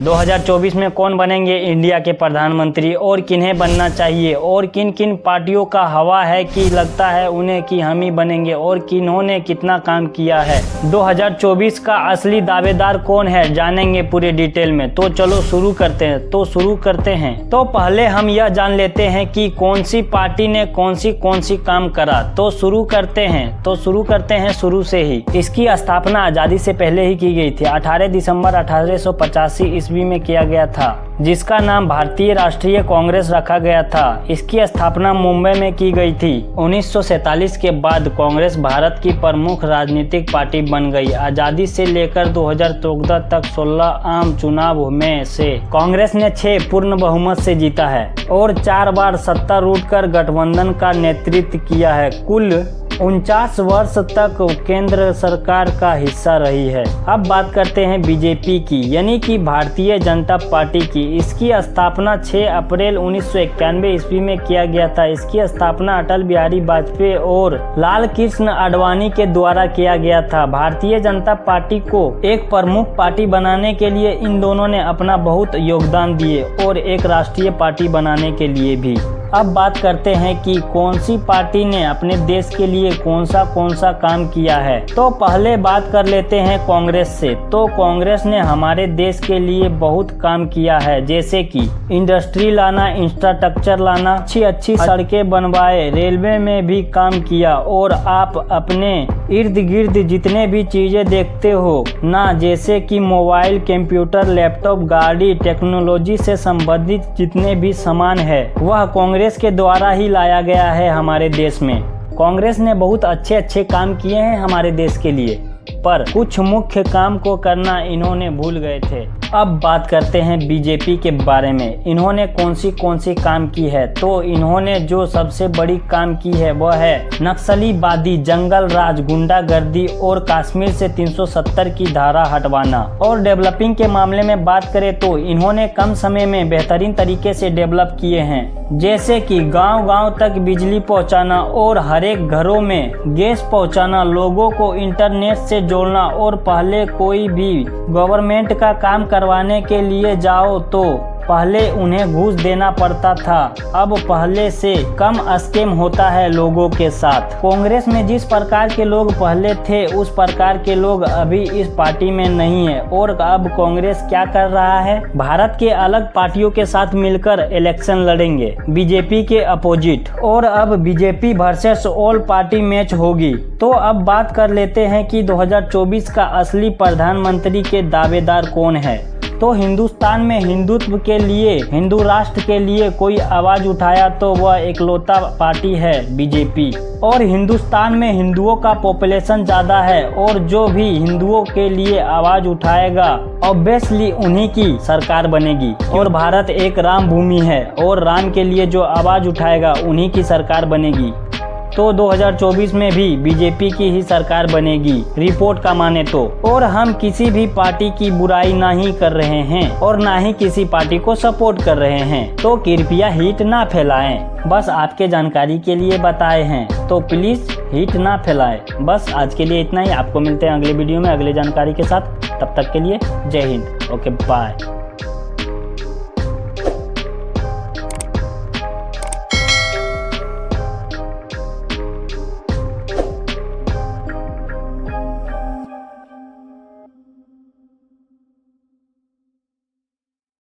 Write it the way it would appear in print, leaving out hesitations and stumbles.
2024 में कौन बनेंगे इंडिया के प्रधानमंत्री और किन्हें बनना चाहिए और किन किन पार्टियों का हवा है कि लगता है उन्हें कि हम ही बनेंगे और किन्होंने कितना काम किया है। 2024 का असली दावेदार कौन है जानेंगे पूरे डिटेल में। तो चलो शुरू करते हैं। तो पहले हम यह जान लेते हैं कि कौन सी पार्टी ने कौन सी काम करा। तो शुरू करते हैं शुरू से ही। इसकी स्थापना आज़ादी से पहले ही की गई थी। 18 दिसंबर 1885 ईस्वी में किया गया था, जिसका नाम भारतीय राष्ट्रीय कांग्रेस रखा गया था। इसकी स्थापना मुंबई में की गई थी। 1947 के बाद कांग्रेस भारत की प्रमुख राजनीतिक पार्टी बन गई। आजादी से लेकर 2014 तक 16 आम चुनाव में से कांग्रेस ने 6 पूर्ण बहुमत से जीता है और 4 बार सत्ता रूढ़कर गठबंधन का नेतृत्व किया है। कुल 49 वर्ष तक केंद्र सरकार का हिस्सा रही है। अब बात करते हैं बीजेपी की, यानी कि भारतीय जनता पार्टी की। इसकी स्थापना 6 अप्रैल 1991 ईस्वी में किया गया था। इसकी स्थापना अटल बिहारी वाजपेयी और लाल कृष्ण आडवाणी के द्वारा किया गया था। भारतीय जनता पार्टी को एक प्रमुख पार्टी बनाने के लिए इन दोनों ने अपना बहुत योगदान दिए और एक राष्ट्रीय पार्टी बनाने के लिए भी। अब बात करते हैं कि कौन सी पार्टी ने अपने देश के लिए कौन सा काम किया है। तो पहले बात कर लेते हैं कांग्रेस से। तो कांग्रेस ने हमारे देश के लिए बहुत काम किया है, जैसे कि इंडस्ट्री लाना, इंफ्रास्ट्रक्चर लाना, अच्छी सड़कें बनवाए, रेलवे में भी काम किया। और आप अपने इर्द गिर्द जितने भी चीजें देखते हो ना, जैसे कि मोबाइल, कंप्यूटर, लैपटॉप, गाड़ी, टेक्नोलॉजी से संबंधित जितने भी सामान है वह कांग्रेस के द्वारा ही लाया गया है हमारे देश में। कांग्रेस ने बहुत अच्छे काम किए हैं हमारे देश के लिए, पर कुछ मुख्य काम को करना इन्होंने भूल गए थे। अब बात करते हैं बीजेपी के बारे में। इन्होंने कौन सी काम की है। तो इन्होंने जो सबसे बड़ी काम की है वह है नक्सलीवादी, जंगल राज, गुंडागर्दी और कश्मीर से 370 की धारा हटवाना। और डेवलपिंग के मामले में बात करें तो इन्होंने कम समय में बेहतरीन तरीके से डेवलप किए हैं, जैसे कि गांव-गांव तक बिजली पहुंचाना और हर एक घरों में गैस पहुंचाना, लोगों को इंटरनेट से जोड़ना। और पहले कोई भी गवर्नमेंट का काम करवाने के लिए जाओ तो पहले उन्हें घूस देना पड़ता था। अब पहले से कम स्कैम होता है लोगों के साथ। कांग्रेस में जिस प्रकार के लोग पहले थे उस प्रकार के लोग अभी इस पार्टी में नहीं है। और अब कांग्रेस क्या कर रहा है, भारत के अलग पार्टियों के साथ मिलकर इलेक्शन लड़ेंगे बीजेपी के अपोजिट। और अब BJP versus all party match होगी। तो अब बात कर लेते हैं कि 2024 का असली प्रधानमंत्री के दावेदार कौन है। तो हिंदुस्तान में हिंदुत्व के लिए, हिंदू राष्ट्र के लिए कोई आवाज उठाया तो वह एकलौता पार्टी है बीजेपी। और हिंदुस्तान में हिंदुओं का पॉपुलेशन ज्यादा है और जो भी हिंदुओं के लिए आवाज उठाएगा ऑब्वियसली उन्हीं की सरकार बनेगी। और भारत एक राम भूमि है और राम के लिए जो आवाज उठाएगा उन्हीं की सरकार बनेगी। तो 2024 में भी बीजेपी की ही सरकार बनेगी रिपोर्ट का माने तो। और हम किसी भी पार्टी की बुराई नहीं कर रहे हैं और ना ही किसी पार्टी को सपोर्ट कर रहे हैं। तो कृपया हिट ना फैलाएं, बस आपके जानकारी के लिए बताए हैं। तो प्लीज हिट ना फैलाएं। बस आज के लिए इतना ही। आपको मिलते हैं अगले वीडियो में अगले जानकारी के साथ। तब तक के लिए जय हिंद। Okay bye.